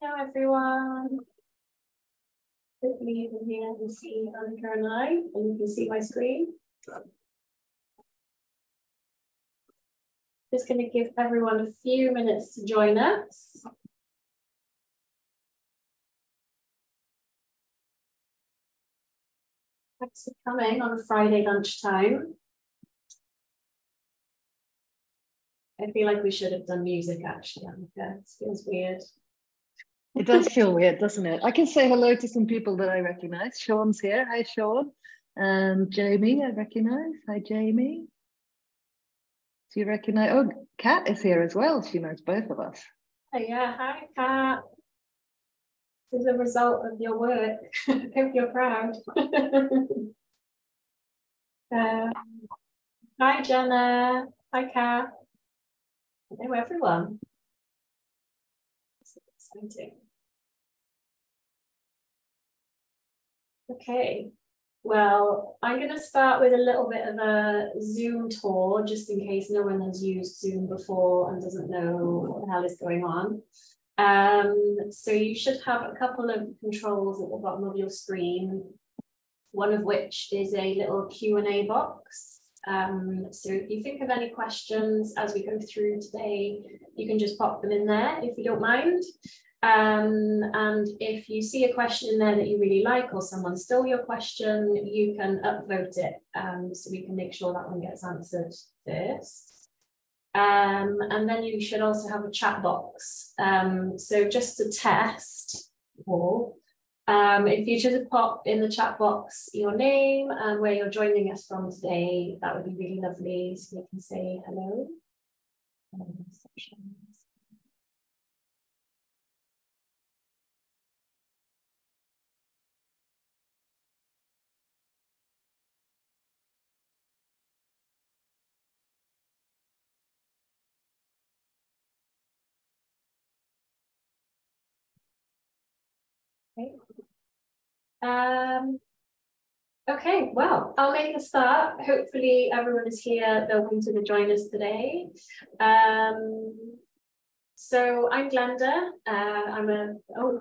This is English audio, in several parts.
Hello everyone. Hopefully you can hear and see Annica and I, and you can see my screen. Just going to give everyone a few minutes to join us. Thanks for coming on a Friday lunchtime. I feel like we should have done music actually, Annica. It feels weird. It does feel weird, doesn't it? I can say hello to some people that I recognize. Sean's here. Hi, Sean. And Jamie, I recognize. Hi, Jamie. Do you recognize? Oh, Kat is here as well. She knows both of us. Oh, yeah. Hi, Kat. This is a result of your work. I hope you're proud. Hi, Jenna. Hi, Kat. Hello, everyone. This is exciting. Okay, well, I'm going to start with a little bit of a Zoom tour, just in case no one has used Zoom before and doesn't know what the hell is going on. So you should have a couple of controls at the bottom of your screen, one of which is a little Q&A box. So if you think of any questions as we go through today, you can just pop them in there if you don't mind. And if you see a question in there that you really like, or someone stole your question, you can upvote it, so we can make sure that one gets answered first. And then you should also have a chat box. So just to test, if you just pop in the chat box your name and where you're joining us from today, that would be really lovely, so we can say hello. Okay, well, I'll make a start. Hopefully everyone is here. They're wanting to join us today. So I'm Glenda.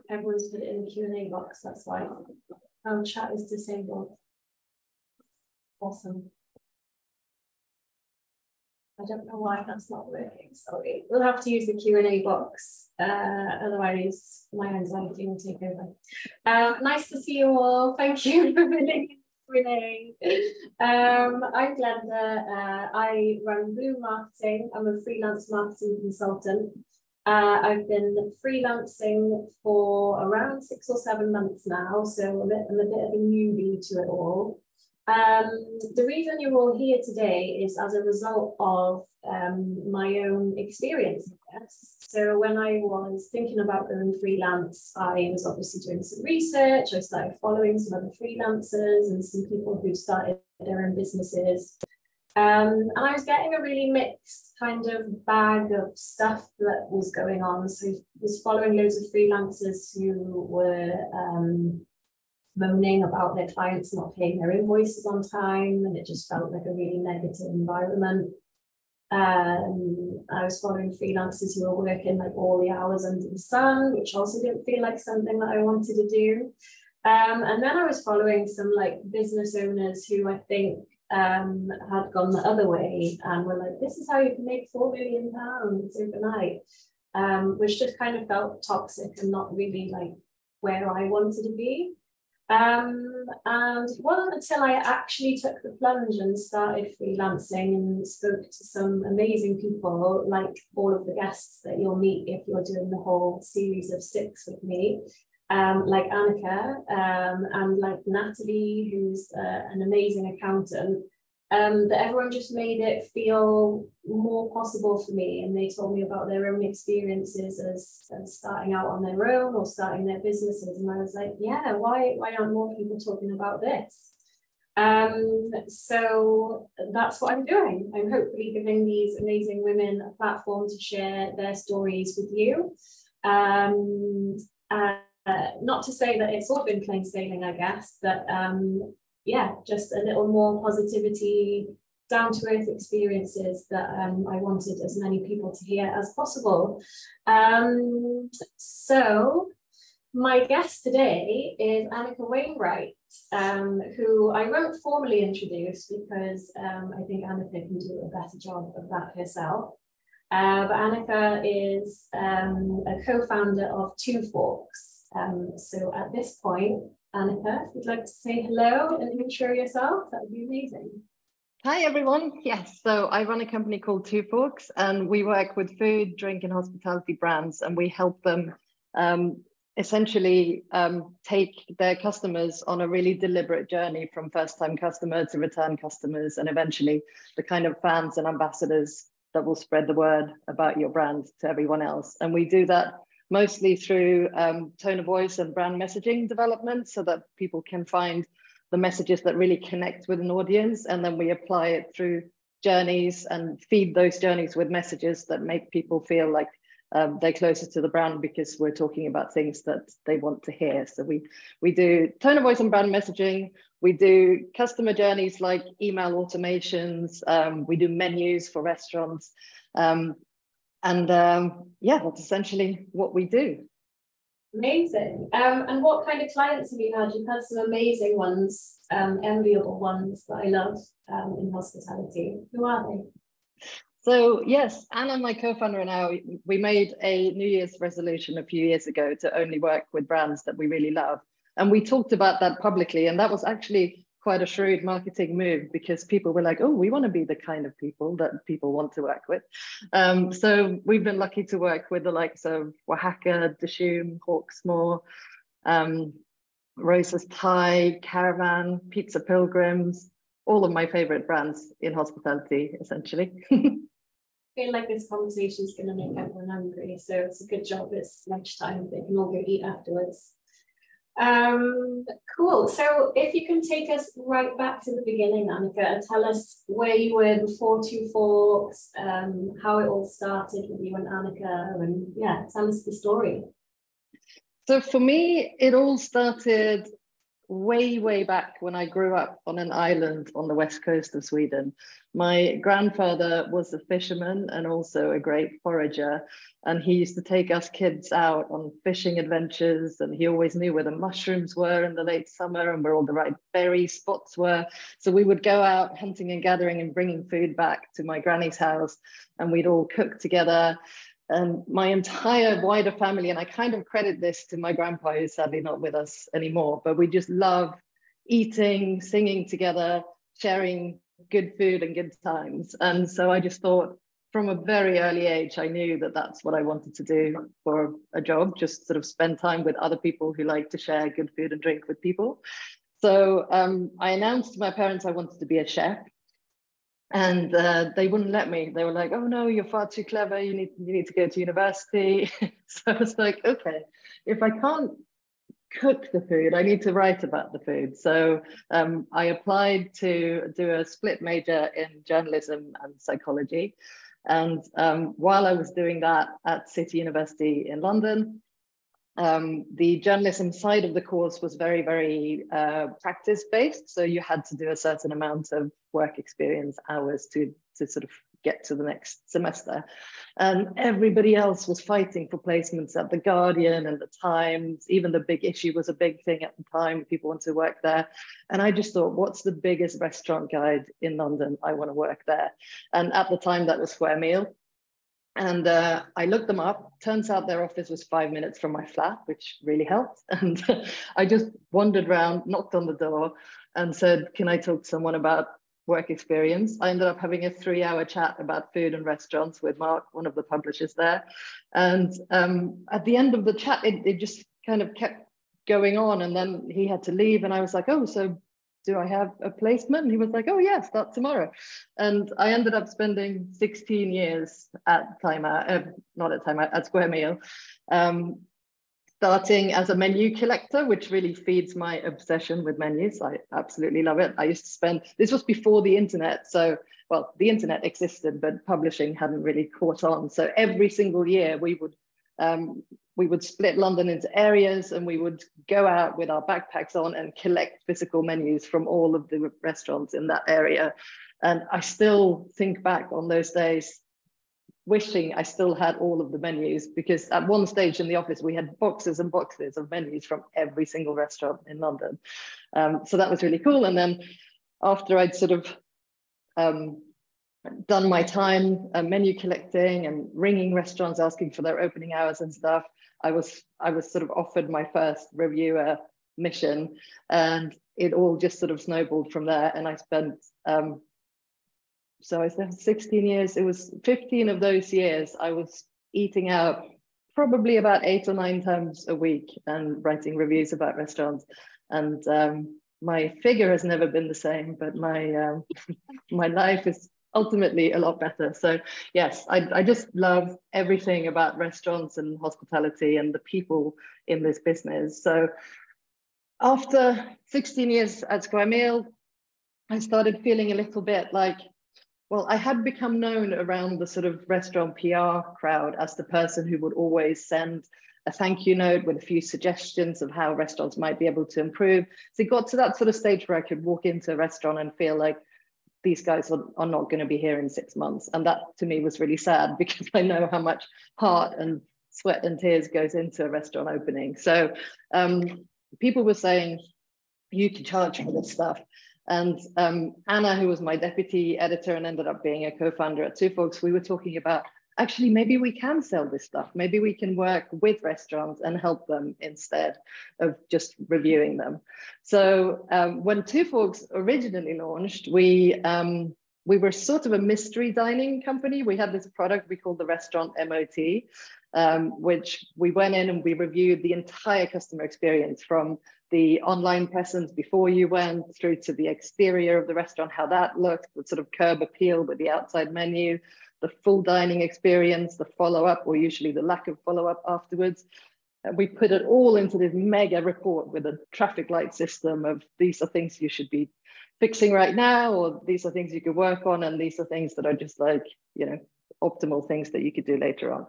Everyone's put it in the Q&A box, that's why. Chat is disabled. Awesome. I don't know why that's not working, sorry. We'll have to use the Q&A box, otherwise my anxiety will take over. Nice to see you all. Thank you for filling in Q&A. I'm Glenda. I run Bloom Marketing. I'm a freelance marketing consultant. I've been freelancing for around 6 or 7 months now, so I'm a bit of a newbie to it all. The reason you're all here today is as a result of my own experience, I guess. So when I was thinking about going freelance, I was obviously doing some research. I started following some other freelancers and some people who started their own businesses. And I was getting a really mixed kind of bag of stuff that was going on. So I was following loads of freelancers who were moaning about their clients not paying their invoices on time, and it just felt like a really negative environment. I was following freelancers who were working like all the hours under the sun, which also didn't feel like something that I wanted to do. And then I was following some like business owners who I think had gone the other way and were like, this is how you can make £4 million overnight, which just kind of felt toxic and not really like where I wanted to be. And it wasn't until I actually took the plunge and started freelancing and spoke to some amazing people, like all of the guests that you'll meet if you're doing the whole series of 6 with me, like Annica, and like Natalie, who's an amazing accountant, that everyone just made it feel more possible for me. And they told me about their own experiences as starting out on their own or starting their businesses. And I was like, yeah, why aren't more people talking about this? So that's what I'm doing. I'm hopefully giving these amazing women a platform to share their stories with you. Not to say that it's all been plain sailing, I guess, but yeah, just a little more positivity, down-to-earth experiences that I wanted as many people to hear as possible. So my guest today is Annica Wainwright, who I won't formally introduce because I think Annica can do a better job of that herself. But Annica is a co-founder of Two Forks. So at this point, Annica, if you'd like to say hello and intro yourself, that would be amazing. Hi, everyone. Yes, so I run a company called Two Forks, and we work with food, drink, and hospitality brands, and we help them essentially take their customers on a really deliberate journey from first-time customer to return customers, and eventually the kind of fans and ambassadors that will spread the word about your brand to everyone else. And we do that mostly through tone of voice and brand messaging development so that people can find the messages that really connect with an audience. And then we apply it through journeys and feed those journeys with messages that make people feel like they're closer to the brand because we're talking about things that they want to hear. So we do tone of voice and brand messaging. We do customer journeys like email automations. We do menus for restaurants. Yeah, that's essentially what we do. Amazing. And what kind of clients have you had? You've had some amazing ones, enviable ones that I love in hospitality. Who are they? So yes, Anna, my co-founder, and I, we made a New Year's resolution a few years ago to only work with brands that we really love. And we talked about that publicly, and that was actually quite a shrewd marketing move because people were like, oh, we want to be the kind of people that people want to work with. So we've been lucky to work with the likes of Oaxaca, Dishoom, Hawksmoor, Rosa's Thai, Caravan, Pizza Pilgrims, all of my favorite brands in hospitality, essentially. I feel like this conversation is going to make everyone hungry, so it's a good job it's lunchtime. They can all go eat afterwards. Cool. So if you can take us right back to the beginning, Annica, and tell us where you were before Two Forks, how it all started with you and Annica, and yeah, tell us the story. So for me, it all started way back when I grew up on an island on the west coast of Sweden. My grandfather was a fisherman and also a great forager, and he used to take us kids out on fishing adventures, and he always knew where the mushrooms were in the late summer and where all the right berry spots were. So we would go out hunting and gathering and bringing food back to my granny's house, and we'd all cook together. And my entire wider family, and I kind of credit this to my grandpa, who's sadly not with us anymore, but we just love eating, singing together, sharing good food and good times. And so I just thought from a very early age, I knew that that's what I wanted to do for a job, just sort of spend time with other people who like to share good food and drink with people. So I announced to my parents I wanted to be a chef. And they wouldn't let me. They were like, oh no, you're far too clever. You need to go to university. So I was like, okay, if I can't cook the food, I need to write about the food. So I applied to do a split major in journalism and psychology. And while I was doing that at City University in London, the journalism side of the course was very practice-based. So you had to do a certain amount of work experience hours to sort of get to the next semester. And everybody else was fighting for placements at The Guardian and The Times. Even The Big Issue was a big thing at the time. People want to work there. And I just thought, what's the biggest restaurant guide in London? I want to work there. And at the time, that was Square Meal. And I looked them up. Turns out their office was 5 minutes from my flat, which really helped. And I just wandered around, knocked on the door and said, can I talk to someone about work experience? I ended up having a 3-hour chat about food and restaurants with Mark, one of the publishers there. And at the end of the chat, it just kind of kept going on. And then he had to leave. And I was like, oh, so do I have a placement? And he was like, oh yeah, start tomorrow. And I ended up spending 16 years at Square Meal, starting as a menu collector, which really feeds my obsession with menus. I absolutely love it. I used to spend, this was before the internet. So, well, the internet existed, but publishing hadn't really caught on. So every single year we would split London into areas, and we would go out with our backpacks on and collect physical menus from all of the restaurants in that area. And I still think back on those days, wishing I still had all of the menus, because at one stage in the office, we had boxes and boxes of menus from every single restaurant in London. So that was really cool. And then after I'd sort of done my time menu collecting and ringing restaurants, asking for their opening hours and stuff, I was sort of offered my first reviewer mission, and it all just sort of snowballed from there. And I spent so I spent 16 years. It was 15 of those years I was eating out probably about 8 or 9 times a week and writing reviews about restaurants. And my figure has never been the same, but my my life is ultimately a lot better. So yes, I just love everything about restaurants and hospitality and the people in this business. So after 16 years at Square Meal, I started feeling a little bit like, well, I had become known around the sort of restaurant PR crowd as the person who would always send a thank you note with a few suggestions of how restaurants might be able to improve. So it got to that sort of stage where I could walk into a restaurant and feel like these guys are not going to be here in 6 months. And that to me was really sad, because I know how much heart and sweat and tears goes into a restaurant opening. So people were saying, you can charge for this stuff. And Anna, who was my deputy editor and ended up being a co-founder at Two Forks, we were talking about, actually, maybe we can sell this stuff. Maybe we can work with restaurants and help them instead of just reviewing them. So when Two Forks originally launched, we were sort of a mystery dining company. We had this product we called the Restaurant MOT, which we went in and we reviewed the entire customer experience, from the online presence before you went through to the exterior of the restaurant, how that looked, the sort of curb appeal with the outside menu, the full dining experience, the follow-up, or usually the lack of follow-up afterwards. We put it all into this mega report with a traffic light system of, these are things you should be fixing right now, or these are things you could work on, and these are things that are just like, you know, optimal things that you could do later on.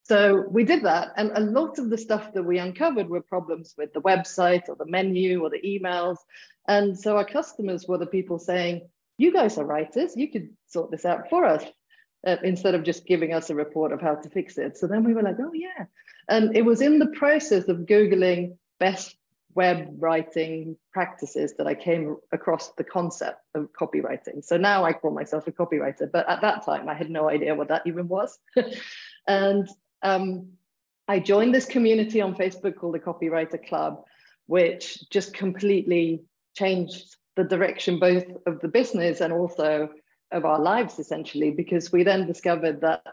So we did that, and a lot of the stuff that we uncovered were problems with the website or the menu or the emails. And so our customers were the people saying, you guys are writers, you could sort this out for us, instead of just giving us a report of how to fix it. So then we were like, oh yeah. And it was in the process of Googling best web writing practices that I came across the concept of copywriting. So now I call myself a copywriter, but at that time I had no idea what that even was. And I joined this community on Facebook called the Copywriter Club, which just completely changed the direction both of the business and also of our lives, essentially, because we then discovered that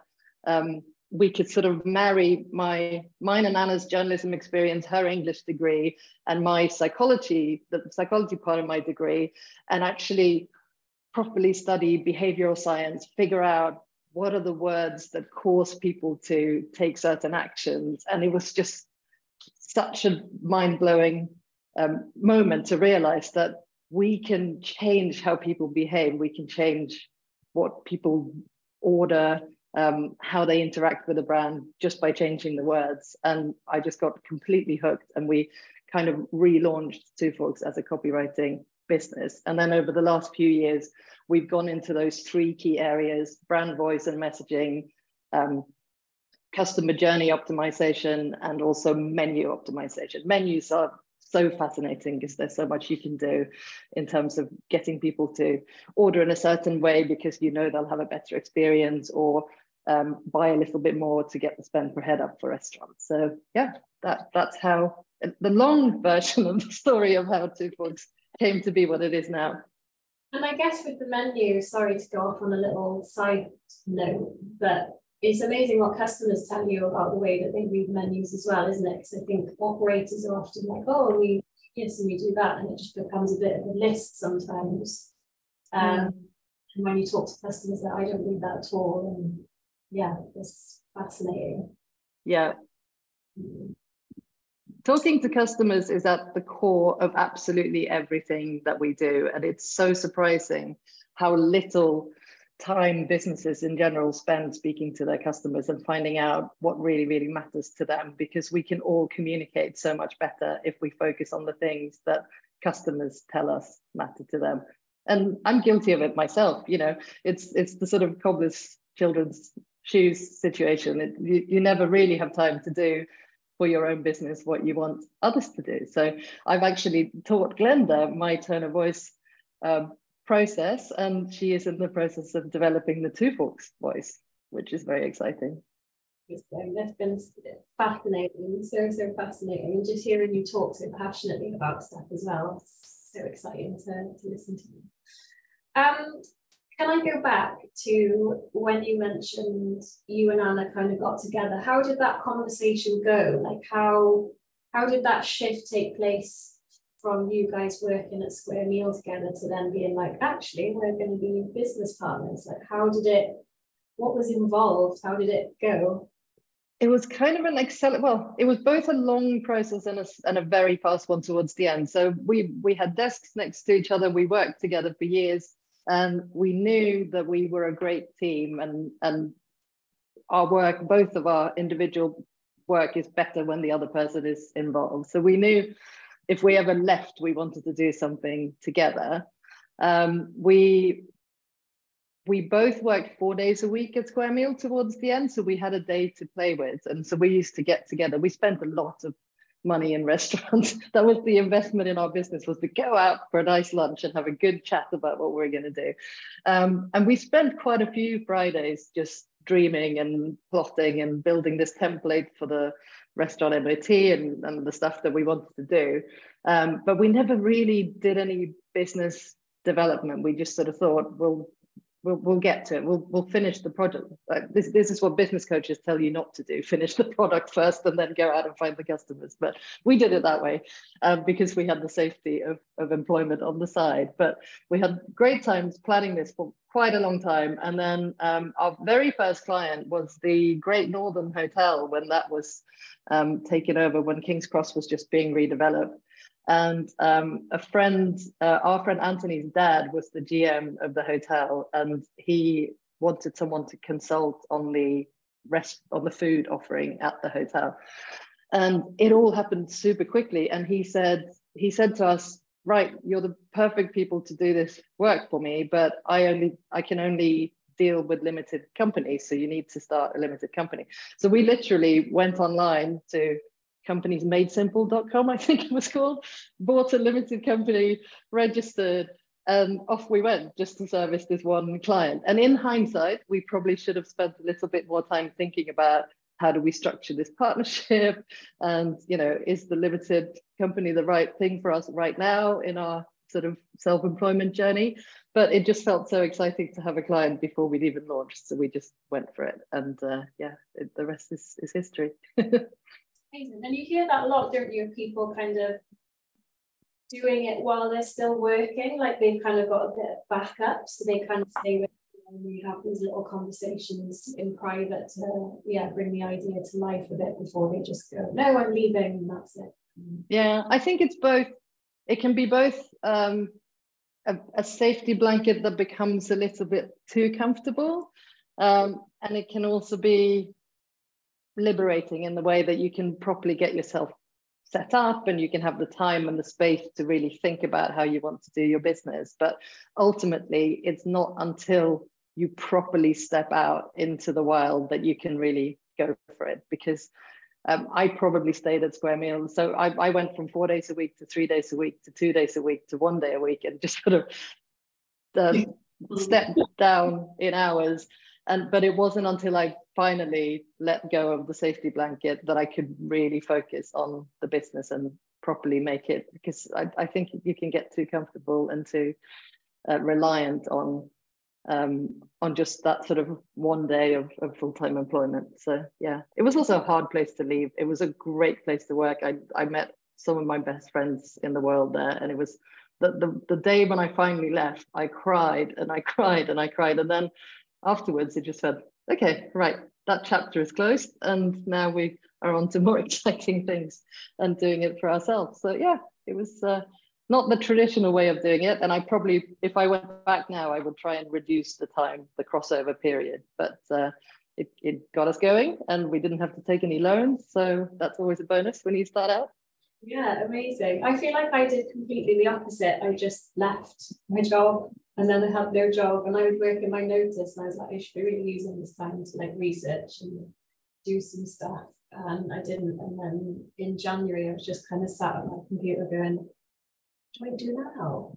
we could sort of marry mine and Anna's journalism experience, her English degree, and my psychology, the psychology part of my degree, and actually properly study behavioral science, figure out what are the words that cause people to take certain actions. And it was just such a mind-blowing moment to realize that we can change how people behave. We can change what people order, how they interact with a brand, just by changing the words. And I just got completely hooked, and we kind of relaunched Two Forks as a copywriting business. And then over the last few years, we've gone into those 3 key areas: brand voice and messaging, customer journey optimization, and also menu optimization. Menus are so fascinating because there's so much you can do in terms of getting people to order in a certain way because you know they'll have a better experience, or buy a little bit more to get the spend per head up for restaurants. So yeah, that's how the long version of the story of how Two Forks came to be what it is now. And I guess with the menu, sorry to go off on a little side note, but it's amazing what customers tell you about the way that they read menus as well, isn't it? Because I think operators are often like, oh, we do this and we do that, and it just becomes a bit of a list sometimes. And when you talk to customers, that I don't read that at all, and yeah, it's fascinating. Yeah. Talking to customers is at the core of absolutely everything that we do. And it's so surprising how little time businesses in general spend speaking to their customers and finding out what really, really matters to them, because we can all communicate so much better if we focus on the things that customers tell us matter to them. And I'm guilty of it myself. You know, it's the sort of cobbler's children's shoes situation. You never really have time to do for your own business what you want others to do. So I've actually taught Glenda my tone of voice process, and she is in the process of developing the Two Forks voice, which is very exciting. That's been fascinating, so fascinating, and just hearing you talk so passionately about stuff as well. It's so exciting to listen to you. Can I go back to when you mentioned you and Anna kind of got together? How did that conversation go? Like how did that shift take place from you guys working at Square Meal together to then being like, actually, we're going to be business partners? Like, what was involved? How did it go? It was kind of an it was both a long process and a very fast one towards the end. So we had desks next to each other. We worked together for years, and we knew that we were a great team, and our work, both of our individual work, is better when the other person is involved. So we knew if we ever left, we wanted to do something together. We both worked 4 days a week at Square Meal towards the end, so we had a day to play with. And so we used to get together. We spent a lot of money in restaurants. That was the investment in our business, was to go out for a nice lunch and have a good chat about what we're going to do. And we spent quite a few Fridays just dreaming and plotting and building this template for the restaurant MOT and the stuff that we wanted to do. But we never really did any business development. We just sort of thought, we'll get to it. We'll finish the project. This is what business coaches tell you not to do: finish the product first and then go out and find the customers. But we did it that way because we had the safety of employment on the side. But we had great times planning this for quite a long time. And then our very first client was the Great Northern Hotel, when that was taken over, when King's Cross was just being redeveloped. And our friend Anthony's dad was the GM of the hotel, and he wanted someone to consult on the food offering at the hotel. And it all happened super quickly. And he said to us, right, you're the perfect people to do this work for me, but I can only deal with limited companies, so you need to start a limited company. So we literally went online to companiesmadesimple.com, I think it was called, bought a limited company, registered, and off we went just to service this one client. And in hindsight, we probably should have spent a little bit more time thinking about how do we structure this partnership, and, you know, is the limited company the right thing for us right now in our sort of self-employment journey? But it just felt so exciting to have a client before we'd even launched, so we just went for it. And the rest is history. Amazing. And you hear that a lot, don't you, of people kind of doing it while they're still working, like they've kind of got a bit of backup, so they kind of stay with you, and we have these little conversations in private to bring the idea to life a bit before they just go, no, I'm leaving, and that's it. Yeah, I think it's both. It can be both a safety blanket that becomes a little bit too comfortable, and it can also be liberating in the way that you can properly get yourself set up, and you can have the time and the space to really think about how you want to do your business. But ultimately, it's not until you properly step out into the wild that you can really go for it. Because I probably stayed at Square Meal. So I went from 4 days a week to 3 days a week to 2 days a week to 1 day a week, and just sort of stepped down in hours. But it wasn't until I finally let go of the safety blanket that I could really focus on the business and properly make it, because I think you can get too comfortable and too reliant on just that sort of 1 day of full-time employment. So yeah, it was also a hard place to leave. It was a great place to work. I met some of my best friends in the world there, and it was the day when I finally left, I cried and I cried and I cried, and then afterwards it just said, okay, right, that chapter is closed, and now we are on to more exciting things and doing it for ourselves. So yeah, it was not the traditional way of doing it, and I probably, if I went back now, I would try and reduce the crossover period, but it got us going, and we didn't have to take any loans, so that's always a bonus when you start out. Yeah, amazing. I feel like I did completely the opposite. I just left my job and then I had no job and I was working my notice and I was like, I should be really using this time to like research and do some stuff. And I didn't. And then in January, I was just kind of sat at my computer going, what do I do now?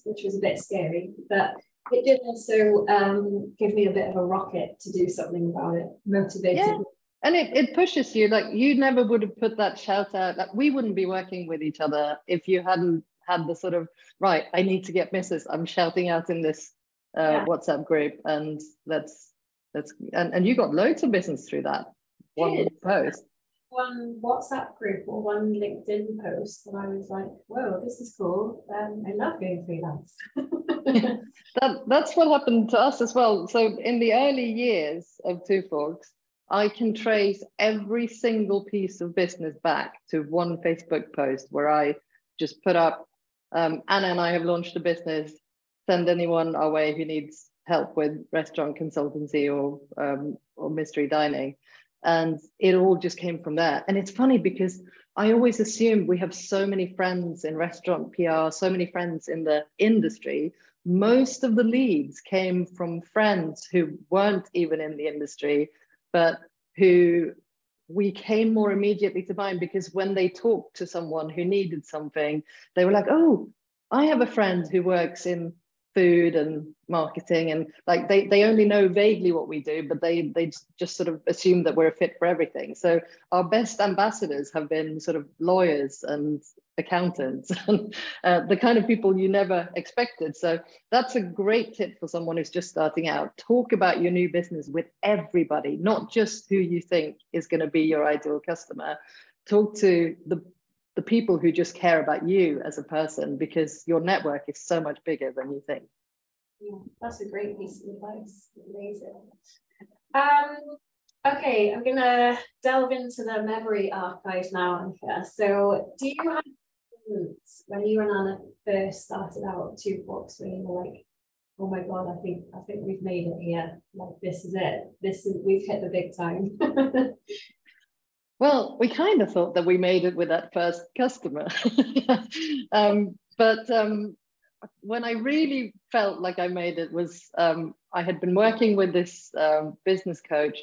Which was a bit scary, but it did also give me a bit of a rocket to do something about it, motivated. Yeah. And it pushes you, like you never would have put that shout out, like we wouldn't be working with each other if you hadn't had the sort of, right, I need to get Mrs. I'm shouting out in this WhatsApp group, and and you got loads of business through that one post. One WhatsApp group or one LinkedIn post, and I was like, whoa, this is cool. I love being freelance. That's what happened to us as well. So in the early years of Two Forks, I can trace every single piece of business back to one Facebook post where I just put up, Anna and I have launched a business, send anyone our way who needs help with restaurant consultancy or mystery dining. And it all just came from there. And it's funny because I always assumed we have so many friends in restaurant PR, so many friends in the industry. Most of the leads came from friends who weren't even in the industry, but who we came more immediately to mind because when they talked to someone who needed something, they were like, oh, I have a friend who works in food and marketing, and like they only know vaguely what we do, but they just sort of assume that we're a fit for everything. So our best ambassadors have been sort of lawyers and accountants and the kind of people you never expected. So that's a great tip for someone who's just starting out. Talk about your new business with everybody, not just who you think is going to be your ideal customer. Talk to the people who just care about you as a person, because your network is so much bigger than you think. Yeah, that's a great piece of advice. Amazing. Okay, I'm gonna delve into the memory archive now, Annica. So do you have moments when you and Anna first started out at Two Forks where you were like, oh my God, I think we've made it here. Like this is it. We've hit the big time. Well, we kind of thought that we made it with that first customer. But when I really felt like I made it was I had been working with this business coach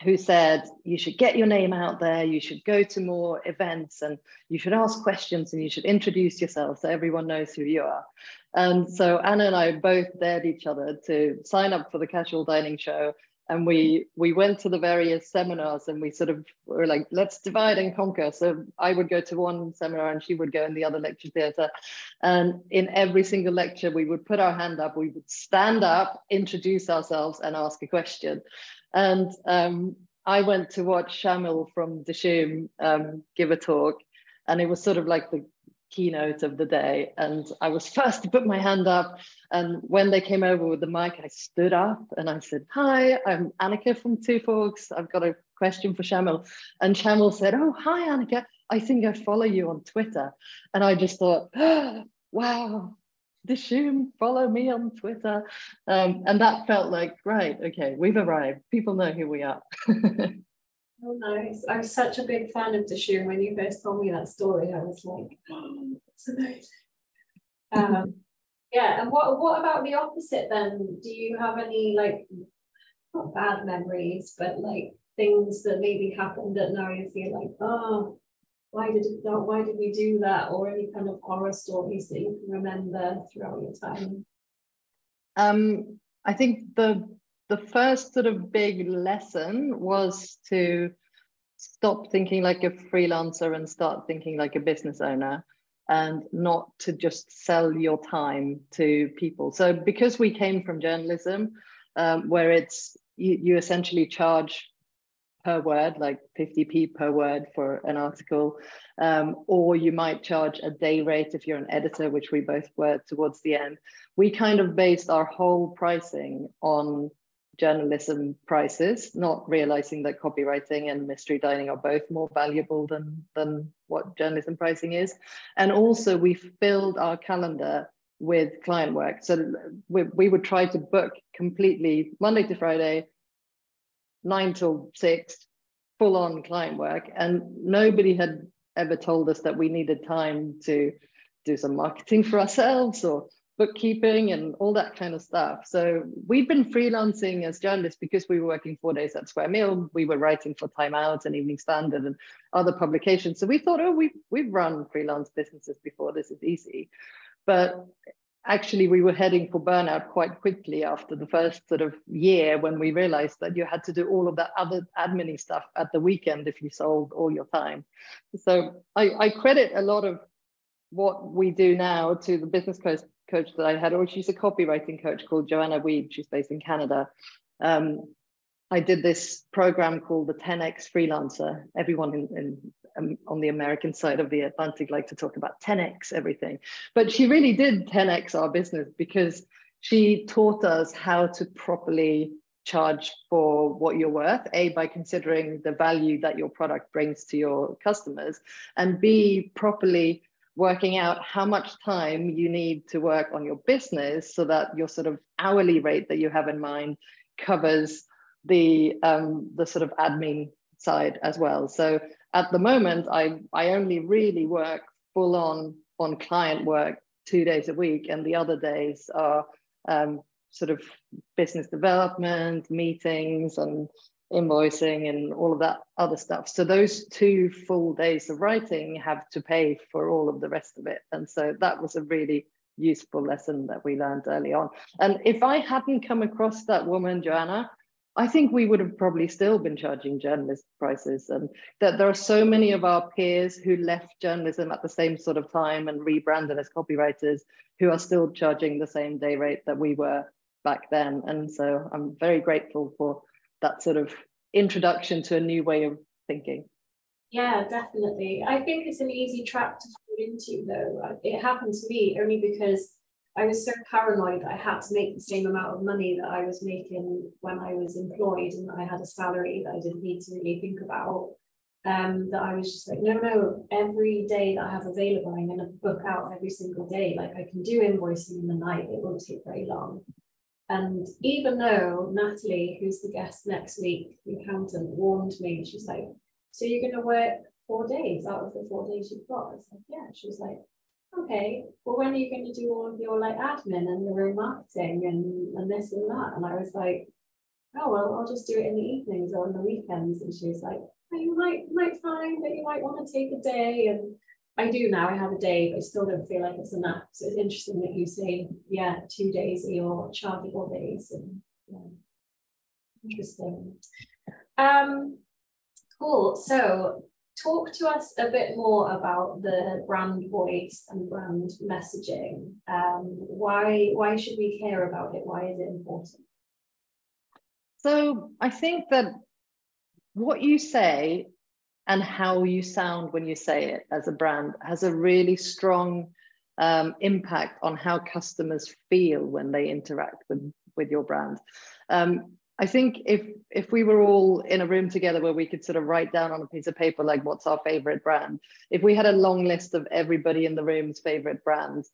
who said, you should get your name out there, you should go to more events, and you should ask questions, and you should introduce yourself so everyone knows who you are. And so Anna and I both dared each other to sign up for the casual dining show. And we went to the various seminars, and we sort of were like, let's divide and conquer. So I would go to one seminar and she would go in the other lecture theatre. And in every single lecture, we would put our hand up, we would stand up, introduce ourselves and ask a question. And I went to watch Shamil from Dishoom give a talk, and it was sort of like the keynote of the day. And I was first to put my hand up. And when they came over with the mic, I stood up and I said, hi, I'm Annica from Two Forks. I've got a question for Shamil. And Shamil said, oh, hi, Annica. I think I follow you on Twitter. And I just thought, oh, wow, Dishoom, follow me on Twitter. And that felt like, right, okay, we've arrived. People know who we are. Oh, nice. I was such a big fan of Dishoom. When you first told me that story, I was like, oh, it's amazing. Yeah, and what about the opposite then? Do you have any, like, not bad memories, but like things that maybe happened that now you feel like, oh, why did we do that? Or any kind of horror stories that you can remember throughout your time? I think the first sort of big lesson was to stop thinking like a freelancer and start thinking like a business owner, and not to just sell your time to people. So because we came from journalism, where it's you essentially charge per word, like 50p per word for an article, or you might charge a day rate if you're an editor, which we both were towards the end. We kind of based our whole pricing on journalism prices, not realizing that copywriting and mystery dining are both more valuable than what journalism pricing is. And also we filled our calendar with client work. So we would try to book completely Monday to Friday, 9 till 6, full on client work. And nobody had ever told us that we needed time to do some marketing for ourselves or bookkeeping and all that kind of stuff. So we've been freelancing as journalists because we were working 4 days at Square Meal. We were writing for Time Out and Evening Standard and other publications. So we thought, oh, we've run freelance businesses before, this is easy. But actually we were heading for burnout quite quickly after the first sort of year, when we realized that you had to do all of that other admin stuff at the weekend if you sold all your time. So I credit a lot of what we do now to the business coach that I had, or she's a copywriting coach called Joanna Weed. She's based in Canada. I did this program called the 10X Freelancer. Everyone on the American side of the Atlantic like to talk about 10X everything, but she really did 10X our business because she taught us how to properly charge for what you're worth, A, by considering the value that your product brings to your customers, and B, properly working out how much time you need to work on your business so that your sort of hourly rate that you have in mind covers the sort of admin side as well. So at the moment, I only really work full on client work 2 days a week, and the other days are sort of business development, meetings and invoicing and all of that other stuff. So those 2 full days of writing have to pay for all of the rest of it. And so that was a really useful lesson that we learned early on. And if I hadn't come across that woman, Joanna, I think we would have probably still been charging journalist prices, and that there are so many of our peers who left journalism at the same sort of time and rebranded as copywriters who are still charging the same day rate that we were back then. And so I'm very grateful for that sort of introduction to a new way of thinking. Yeah, definitely. I think it's an easy trap to fall into, though. It happened to me only because I was so paranoid that I had to make the same amount of money that I was making when I was employed, and that I had a salary that I didn't need to really think about. That I was just like, no, every day that I have available, I'm going to book out every single day. Like, I can do invoicing in the night, it won't take very long. And even though Natalie, who's the guest next week, the accountant, warned me, she's like, so you're going to work 4 days out of the 4 days you've got? I was like, yeah. She was like, okay, well, when are you going to do all of your like admin and your own marketing and this and that? And I was like, oh, well, I'll just do it in the evenings or on the weekends. And she was like, oh, you might find that you might want to take a day. And I do now, I have a day, but I still don't feel like it's enough. So it's interesting that you say, yeah, 2 days are your chargeable days. And yeah, interesting. Cool. So talk to us a bit more about the brand voice and brand messaging. Why should we care about it? Why is it important? So I think that what you say and how you sound when you say it as a brand has a really strong impact on how customers feel when they interact with your brand. I think if we were all in a room together where we could sort of write down on a piece of paper, like, what's our favorite brand? If we had a long list of everybody in the room's favorite brands,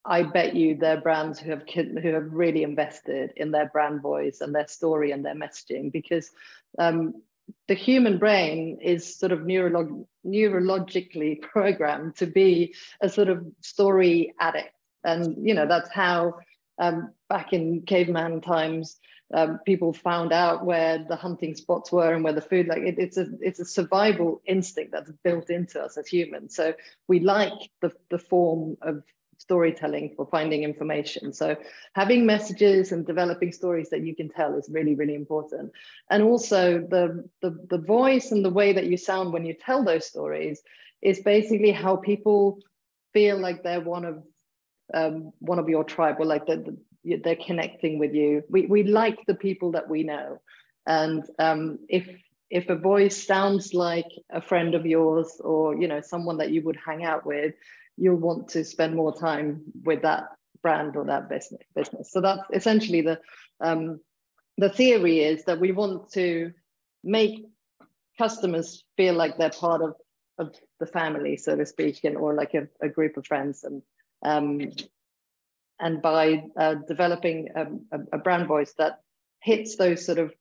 I bet you they're brands who have really invested in their brand voice and their story and their messaging, because the human brain is sort of neurologically programmed to be a sort of story addict. And, you know, that's how back in caveman times, people found out where the hunting spots were and where the food, like it's a survival instinct that's built into us as humans. So we like the form of storytelling for finding information. So having messages and developing stories that you can tell is really, really important. And also the voice and the way that you sound when you tell those stories is basically how people feel like they're one of your tribe, or like they're connecting with you. We like the people that we know. And if a voice sounds like a friend of yours, or, you know, someone that you would hang out with, you'll want to spend more time with that brand or that business. So that's essentially the theory, is that we want to make customers feel like they're part of the family, so to speak, or like a group of friends. And by developing a brand voice that hits those sort of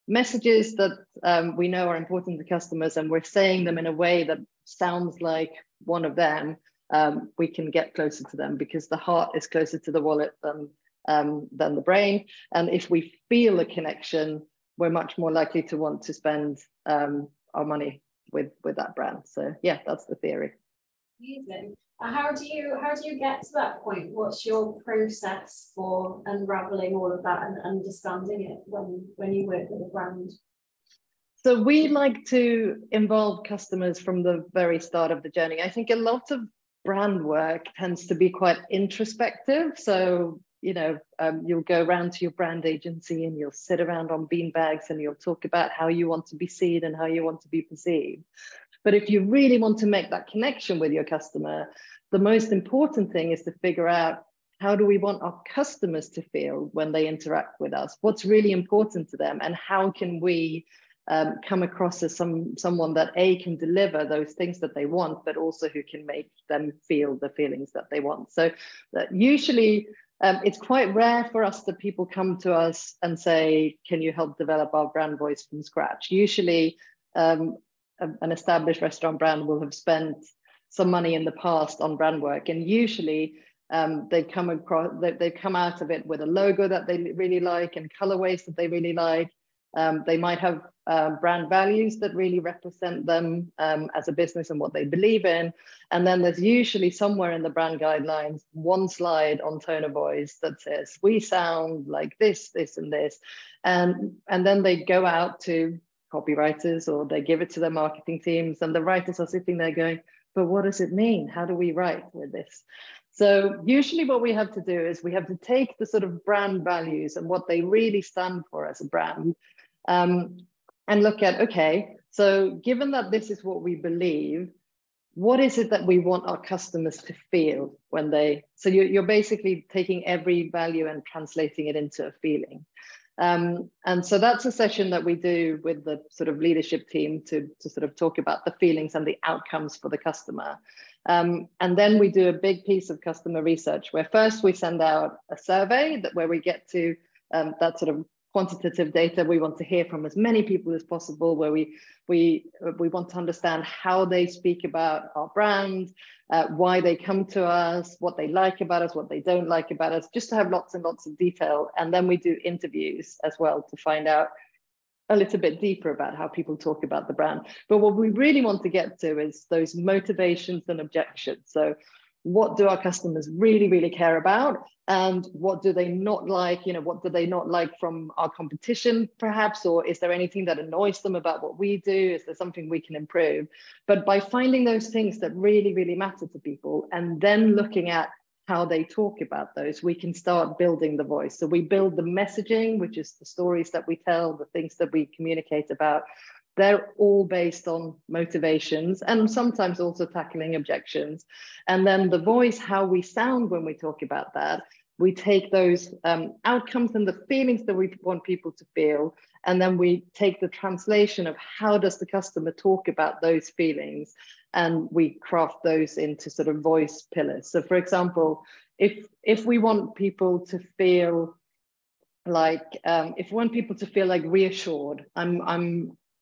messages that we know are important to customers, and we're saying them in a way that sounds like one of them, we can get closer to them, because the heart is closer to the wallet than the brain. And if we feel a connection, we're much more likely to want to spend our money with that brand. So yeah, that's the theory. Amazing. How do you get to that point? What's your process for unraveling all of that and understanding it when you work with a brand? So we like to involve customers from the very start of the journey. I think a lot of brand work tends to be quite introspective. So, you know, you'll go around to your brand agency and you'll sit around on beanbags and you'll talk about how you want to be seen and how you want to be perceived. But if you really want to make that connection with your customer, the most important thing is to figure out, how do we want our customers to feel when they interact with us? What's really important to them, and how can we come across as someone that can deliver those things that they want, but also who can make them feel the feelings that they want. So usually it's quite rare for us that people come to us and say, can you help develop our brand voice from scratch? Usually an established restaurant brand will have spent some money in the past on brand work, and usually they've come out of it with a logo that they really like and colorways that they really like. They might have brand values that really represent them as a business and what they believe in. And then there's usually somewhere in the brand guidelines, one slide on tone of voice that says, we sound like this, this, and this. And then they go out to copywriters, or they give it to their marketing teams, and the writers are sitting there going, but what does it mean? How do we write with this? So usually what we have to do is we have to take the sort of brand values and what they really stand for as a brand, and look at, okay, so given that this is what we believe, what is it that we want our customers to feel when so you're basically taking every value and translating it into a feeling. And so that's a session that we do with the sort of leadership team to sort of talk about the feelings and the outcomes for the customer. And then we do a big piece of customer research, where first we send out a survey where we get to that sort of quantitative data. We want to hear from as many people as possible, where we want to understand how they speak about our brand, why they come to us, what they like about us, what they don't like about us, just to have lots and lots of detail. And then we do interviews as well to find out a little bit deeper about how people talk about the brand. But what we really want to get to is those motivations and objections. So what do our customers really, really care about? And what do they not like? You know, what do they not like from our competition, perhaps? Or is there anything that annoys them about what we do? Is there something we can improve? But by finding those things that really, really matter to people, and then looking at how they talk about those, we can start building the voice. So we build the messaging, which is the stories that we tell, the things that we communicate about. They're all based on motivations and sometimes also tackling objections. And then the voice, how we sound when we talk about that, we take those outcomes and the feelings that we want people to feel, and then we take the translation of how does the customer talk about those feelings, and we craft those into sort of voice pillars. So for example, if we want people to feel like, reassured,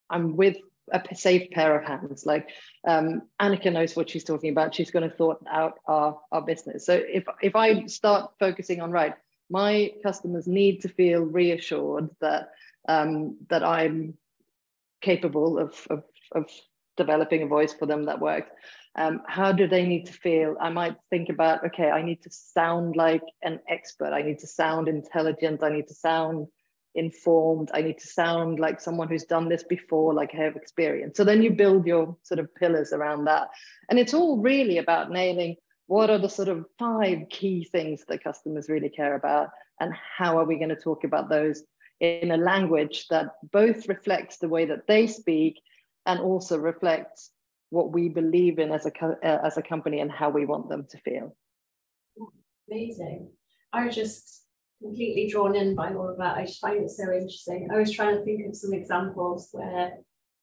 I'm with a safe pair of hands. Like Annica knows what she's talking about. She's going to sort out our business. So if I start focusing on, right, my customers need to feel reassured that that I'm capable of developing a voice for them that works. How do they need to feel? I might think about, okay, I need to sound like an expert. I need to sound intelligent. I need to sound informed. I need to sound like someone who's done this before, like I have experience. So then you build your sort of pillars around that. And it's all really about nailing what are the sort of 5 key things that customers really care about, and how are we going to talk about those in a language that both reflects the way that they speak and also reflects what we believe in as a company and how we want them to feel. Amazing. I was just completely drawn in by all of that. I just find it so interesting. I was trying to think of some examples where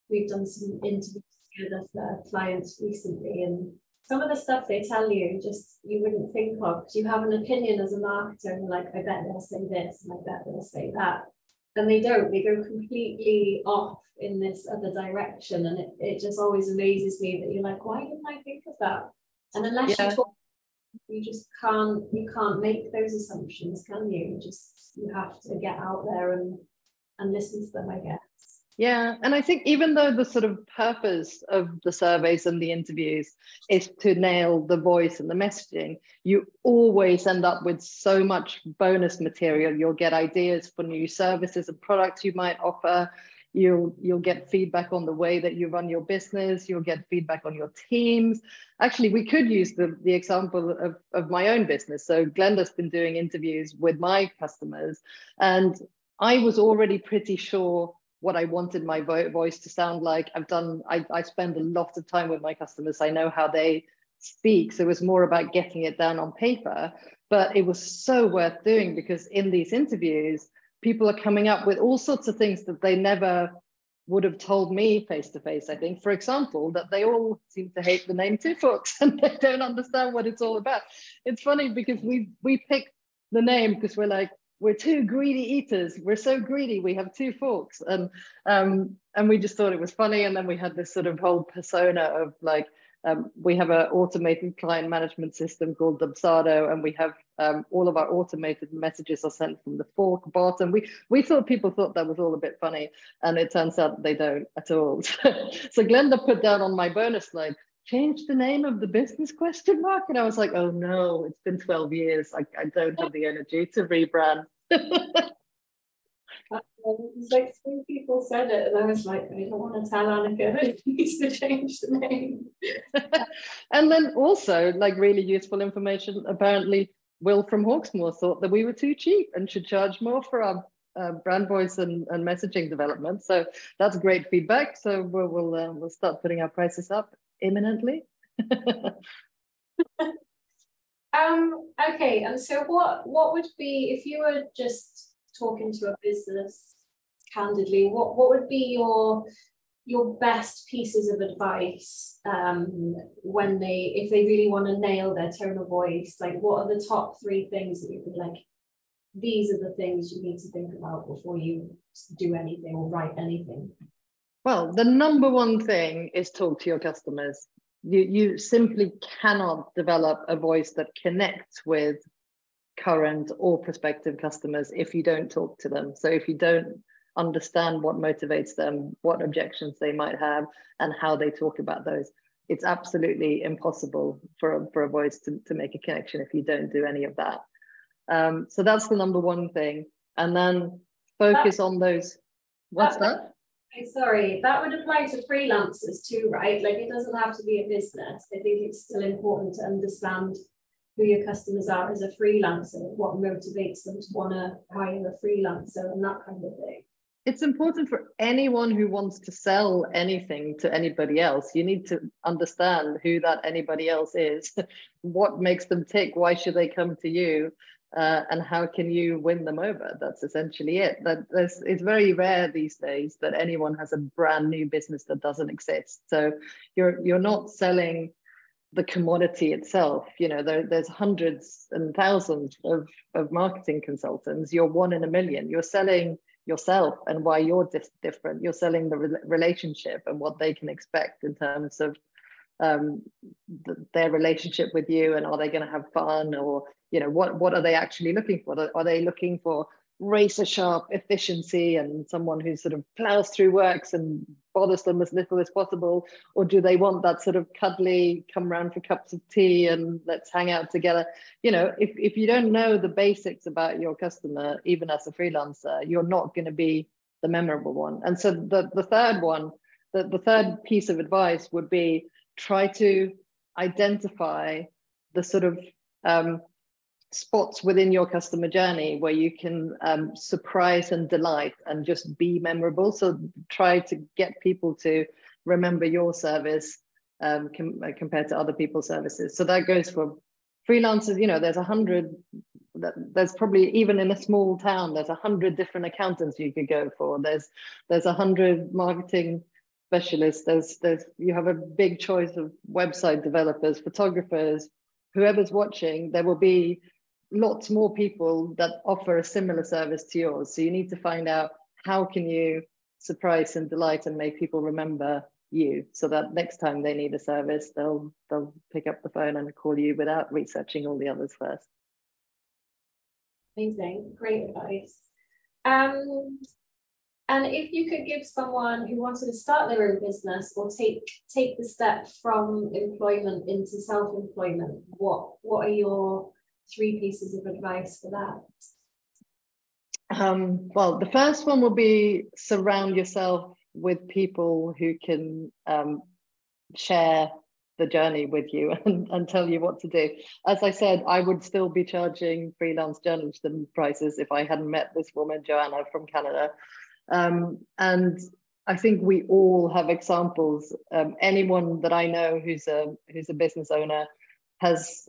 we've done some interviews together for clients recently, and some of the stuff they tell you just you wouldn't think of, because you have an opinion as a marketer and you're like, I bet they'll say this and I bet they'll say that. and they don't, they go completely off in this other direction. And it just always amazes me that you're like, why didn't I think of that? And unless you talk, you just can't make those assumptions, can you? You have to get out there and listen to them, I guess. Yeah, and I think even though the sort of purpose of the surveys and the interviews is to nail the voice and the messaging, you always end up with so much bonus material. You'll get ideas for new services and products you might offer. You'll get feedback on the way that you run your business. You'll get feedback on your teams. Actually, we could use the example of my own business. So Glenda's been doing interviews with my customers, and I was already pretty sure what I wanted my voice to sound like. I spend a lot of time with my customers. I know how they speak. So it was more about getting it down on paper, but it was so worth doing because in these interviews, people are coming up with all sorts of things that they never would have told me face to face. I think, for example, that they all seem to hate the name Two Forks and they don't understand what it's all about. It's funny because we picked the name because we're like, we're two greedy eaters. We're so greedy. We have two forks, and we just thought it was funny. And then we had this sort of whole persona of like, we have an automated client management system called Dubsado, and we have all of our automated messages are sent from the fork bot. And we thought people thought that was all a bit funny, and it turns out they don't at all. So Glenda put down on my bonus slide, change the name of the business ? And I was like, oh no, it's been 12 years. I don't have the energy to rebrand. It's like 3 people said it, and I was like, I don't want to tell Annica that she needs to change the name. And then also, like, really useful information. Apparently, Will from Hawksmoor thought that we were too cheap and should charge more for our brand voice and messaging development. So that's great feedback. So we'll start putting our prices up imminently. Okay, and so what would be, if you were just talking to a business candidly, what would be your best pieces of advice if they really want to nail their tone of voice? Like, what are the top 3 things that you'd be like, these are the things you need to think about before you do anything or write anything? Well, the number one thing is talk to your customers. You simply cannot develop a voice that connects with current or prospective customers if you don't talk to them. So if you don't understand what motivates them, what objections they might have, and how they talk about those, it's absolutely impossible for a voice to make a connection if you don't do any of that. So that's the number one thing. And then focus on those. What's that? Sorry, that would apply to freelancers too, right? Like, it doesn't have to be a business. I think it's still important to understand who your customers are as a freelancer, what motivates them to want to hire a freelancer and that kind of thing. It's important for anyone who wants to sell anything to anybody else. You need to understand who that anybody else is, what makes them tick, why should they come to you, and how can you win them over? That's essentially it. It's very rare these days that anyone has a brand new business that doesn't exist. So you're not selling the commodity itself. You know, there's hundreds and thousands of marketing consultants. You're one in a million. You're selling yourself and why you're different. You're selling the relationship and what they can expect in terms of their relationship with you, and are they going to have fun, or what are they actually looking for? Are they looking for razor sharp efficiency and someone who sort of plows through works and bothers them as little as possible, or do they want that sort of cuddly, come round for cups of tea and let's hang out together? If you don't know the basics about your customer, even as a freelancer, you're not going to be the memorable one. And so the third one, the third piece of advice would be, try to identify the sort of spots within your customer journey where you can surprise and delight and just be memorable. So try to get people to remember your service compared to other people's services. So that goes for freelancers. There's probably, even in a small town, there's 100 different accountants you could go for. There's 100 marketing specialists. You have a big choice of website developers, photographers, whoever's watching. There will be lots more people that offer a similar service to yours. So you need to find out how can you surprise and delight and make people remember you, so that next time they need a service, they'll pick up the phone and call you without researching all the others first. Amazing, great advice. And if you could give someone who wanted to start their own business or take the step from employment into self-employment, what are your 3 pieces of advice for that? Well, the first one will be surround yourself with people who can share the journey with you and tell you what to do. As I said, I would still be charging freelance journalism prices if I hadn't met this woman, Joanna, from Canada. And I think we all have examples. Anyone that I know who's a business owner has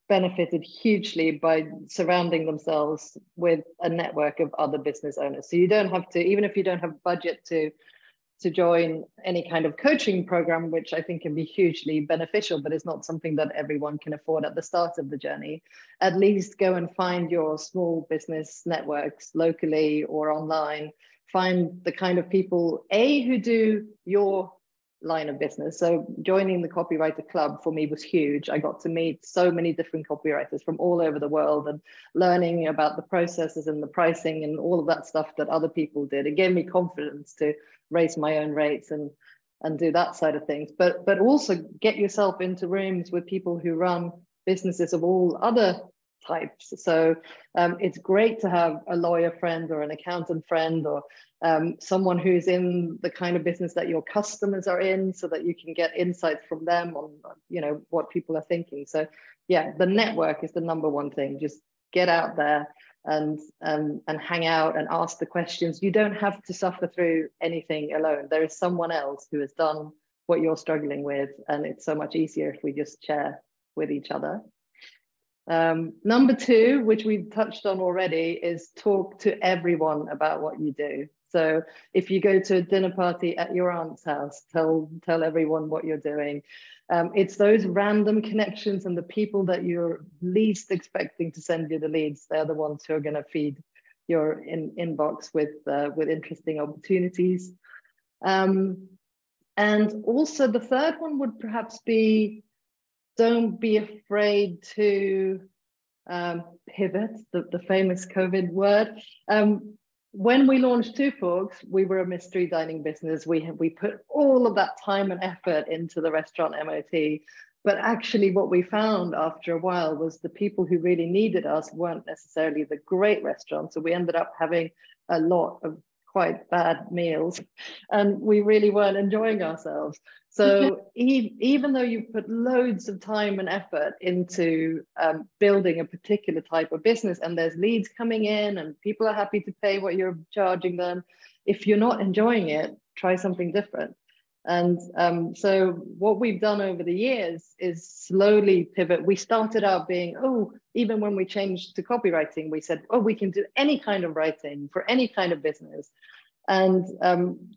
benefited hugely by surrounding themselves with a network of other business owners. So you don't have to, even if you don't have budget to join any kind of coaching program, which I think can be hugely beneficial, but it's not something that everyone can afford at the start of the journey. At least go and find your small business networks locally or online. Find the kind of people, who do your line of business. So joining the Copywriter Club for me was huge. I got to meet so many different copywriters from all over the world and learning about the processes and the pricing and all of that stuff that other people did. It gave me confidence to raise my own rates and do that side of things. But also get yourself into rooms with people who run businesses of all other types. So it's great to have a lawyer friend or an accountant friend or someone who's in the kind of business that your customers are in, so that you can get insights from them on, what people are thinking. So yeah, the network is the number one thing. Just get out there and hang out and ask the questions. You don't have to suffer through anything alone. There is someone else who has done what you're struggling with, and it's so much easier if we just share with each other. Number 2, which we've touched on already, is talk to everyone about what you do. So if you go to a dinner party at your aunt's house, tell everyone what you're doing. It's those random connections and the people that you're least expecting to send you the leads. They're the ones who are going to feed your inbox with interesting opportunities. And also the third one would perhaps be, don't be afraid to pivot, the famous COVID word. When we launched Two Forks, we were a mystery dining business. We put all of that time and effort into the restaurant MOT. But actually what we found after a while was the people who really needed us weren't necessarily the great restaurants. So we ended up having a lot of quite bad meals and we really weren't enjoying ourselves. So even though you put loads of time and effort into building a particular type of business and there's leads coming in and people are happy to pay what you're charging them, if you're not enjoying it, try something different. And so what we've done over the years is slowly pivot. We started out being, even when we changed to copywriting, we said, we can do any kind of writing for any kind of business. And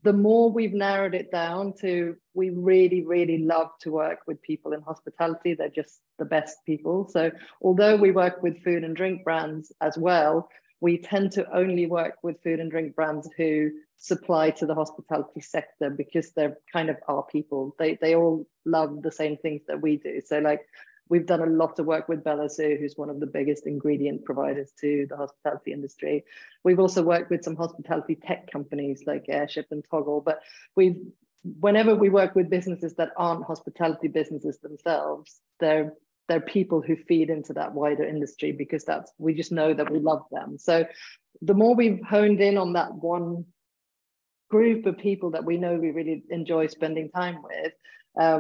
the more we've narrowed it down to, we really, really love to work with people in hospitality. They're just the best people. So although we work with food and drink brands as well, we tend to only work with food and drink brands who supply to the hospitality sector because they're kind of our people. They all love the same things that we do. So like we've done a lot of work with Bella Sue, who's one of the biggest ingredient providers to the hospitality industry. We've also worked with some hospitality tech companies like Airship and Toggle, but whenever we work with businesses that aren't hospitality businesses themselves, they're people who feed into that wider industry because we just know that we love them. So the more we've honed in on that one group of people that we know we really enjoy spending time with,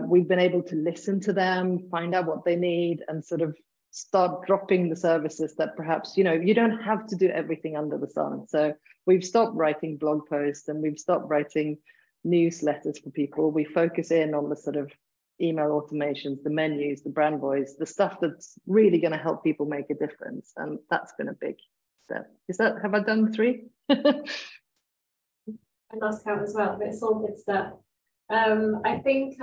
we've been able to listen to them, find out what they need, and sort of start dropping the services that perhaps, you don't have to do everything under the sun. So we've stopped writing blog posts and we've stopped writing newsletters for people. We focus in on the sort of email automations, the menus, the brand voice, the stuff that's really going to help people make a difference. And that's been a big step. Have I done 3? I lost count as well, but it's all good stuff. I think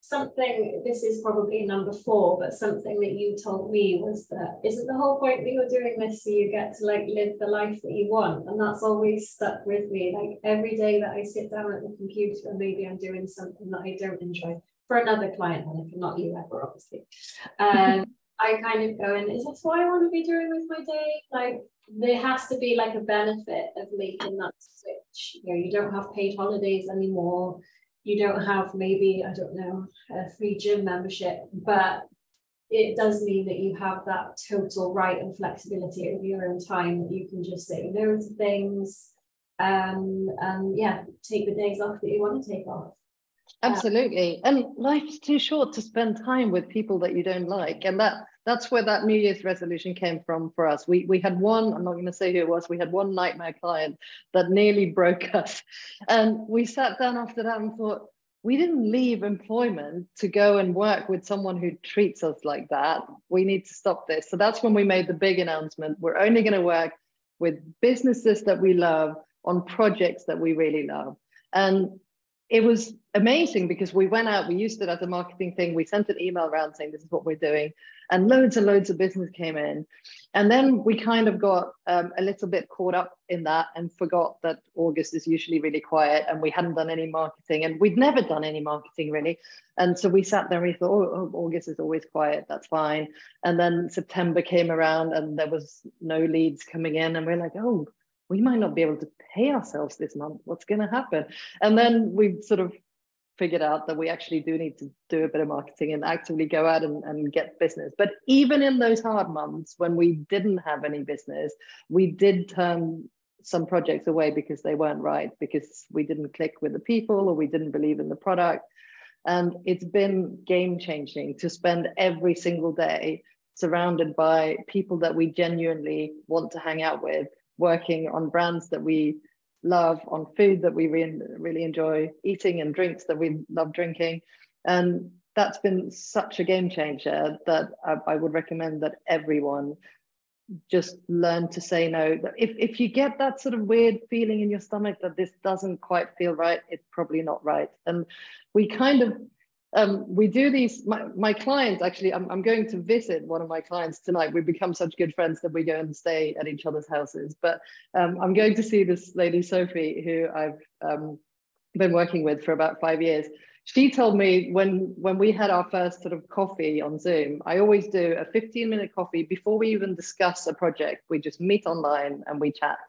something, this is probably number 4, but something that you told me was that, isn't the whole point that you're doing this so you get to like live the life that you want? And that's always stuck with me. Like every day that I sit down at the computer, maybe I'm doing something that I don't enjoy for another client, and if not you ever, obviously. I kind of go, and is this what I want to be doing with my day? Like there has to be like a benefit of making that switch. You know, you don't have paid holidays anymore. You don't have maybe, I don't know, a free gym membership, but it does mean that you have that total right and flexibility over your own time, that you can just say no to things, and yeah, take the days off that you want to take off. Absolutely. And life's too short to spend time with people that you don't like. And that's where that New Year's resolution came from for us. We had one, I'm not going to say who it was, we had one nightmare client that nearly broke us. And we sat down after that and thought, we didn't leave employment to go and work with someone who treats us like that. We need to stop this. So that's when we made the big announcement. We're only going to work with businesses that we love on projects that we really love. And it was amazing because we went out, we used it as a marketing thing. We sent an email around saying, this is what we're doing. And loads of business came in. And then we kind of got a little bit caught up in that and forgot that August is usually really quiet and we hadn't done any marketing, and we'd never done any marketing really. And so we sat there and we thought, oh, August is always quiet, that's fine. And then September came around and there was no leads coming in. And we're like, oh, we might not be able to pay ourselves this month. What's going to happen? And then we sort of figured out that we actually do need to do a bit of marketing and actively go out and get business. But even in those hard months when we didn't have any business, we did turn some projects away because they weren't right, because we didn't click with the people or we didn't believe in the product. And it's been game changing to spend every single day surrounded by people that we genuinely want to hang out with, working on brands that we love, on food that we really enjoy eating, and drinks that we love drinking. And that's been such a game changer that I would recommend that everyone just learn to say no. If you get that sort of weird feeling in your stomach that this doesn't quite feel right, it's probably not right. And we kind of we do these, my clients, actually, I'm going to visit one of my clients tonight. We've become such good friends that we go and stay at each other's houses. But I'm going to see this lady, Sophie, who I've been working with for about 5 years. She told me when we had our first sort of coffee on Zoom, I always do a 15-minute coffee before we even discuss a project. We just meet online and we chat.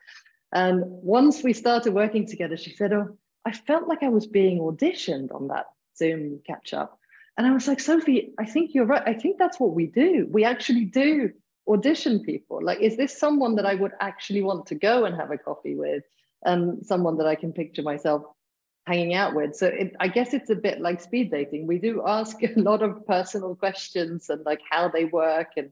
And once we started working together, she said, oh, I felt like I was being auditioned on that Zoom catch up. And I was like, Sophie, I think you're right. I think that's what we do. We actually do audition people. Like, is this someone that I would actually want to go and have a coffee with, and someone that I can picture myself hanging out with? So I guess it's a bit like speed dating. We do ask a lot of personal questions and like how they work and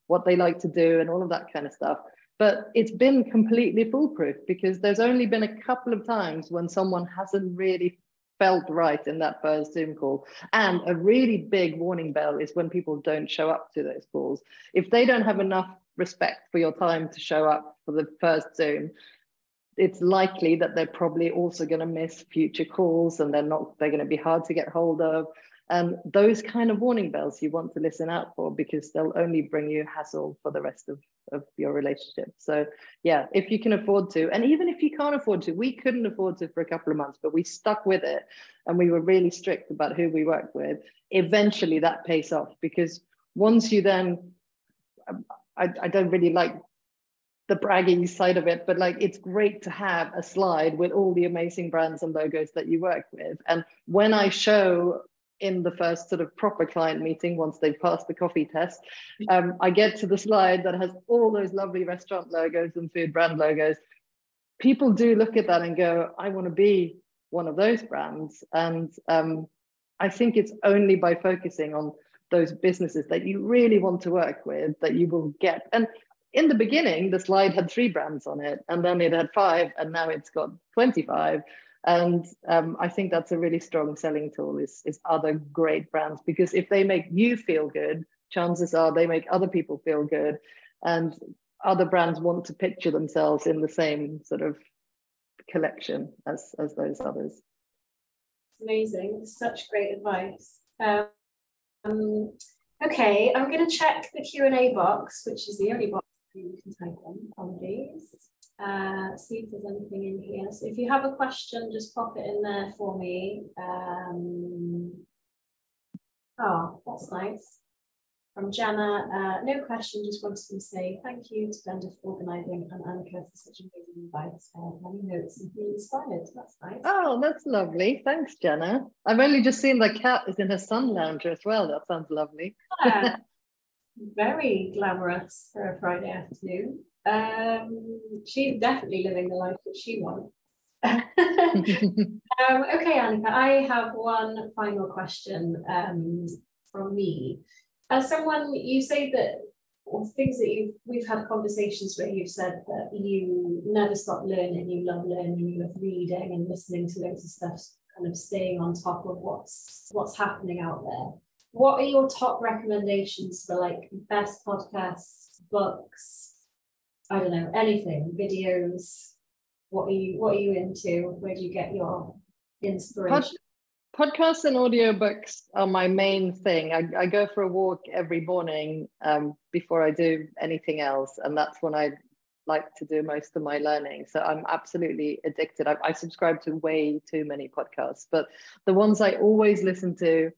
what they like to do and all of that kind of stuff. But it's been completely foolproof because there's only been a couple of times when someone hasn't really felt right in that first Zoom call. And a really big warning bell is when people don't show up to those calls. If they don't have enough respect for your time to show up for the first Zoom, it's likely that they're probably also going to miss future calls, and they're going to be hard to get hold of. And those kind of warning bells you want to listen out for, because they'll only bring you hassle for the rest of your relationship. So yeah, if you can afford to, and even if you can't afford to, we couldn't afford to for a couple of months, but we stuck with it and we were really strict about who we worked with. Eventually that pays off, because once you then, I don't really like the bragging side of it, but like, it's great to have a slide with all the amazing brands and logos that you work with. And when I show in the first sort of proper client meeting, once they've passed the coffee test, I get to the slide that has all those lovely restaurant logos and food brand logos. People do look at that and go, I want to be one of those brands. And I think it's only by focusing on those businesses that you really want to work with that you will get. And in the beginning, the slide had 3 brands on it, and then it had 5, and now it's got 25. And I think that's a really strong selling tool, is other great brands, because if they make you feel good, chances are they make other people feel good, and other brands want to picture themselves in the same sort of collection as those others. Amazing, such great advice. Okay, I'm going to check the Q&A box, which is the only box you can type in. Apologies. See if there's anything in here. So if you have a question, just pop it in there for me. Oh, that's nice. From Jenna, no question, just wanted to say thank you to Glenda for organising and Annica for such amazing advice. Many notes and being inspired. That's nice. Oh, that's lovely. Thanks, Jenna. I've only just seen the cat is in her sun lounger as well. That sounds lovely. Yeah, very glamorous for a Friday afternoon. She's definitely living the life that she wants. Okay, Annica, I have one final question from me. As someone, you say that, or things that we've had conversations where you've said that you never stop learning, you love learning, you love reading and listening to loads of stuff, kind of staying on top of what's happening out there. What are your top recommendations for like best podcasts, books, I don't know, anything, videos? What are you into? Where do you get your inspiration? Podcasts and audiobooks are my main thing. I go for a walk every morning before I do anything else. And that's when I like to do most of my learning. So I'm absolutely addicted. I subscribe to way too many podcasts, but the ones I always listen to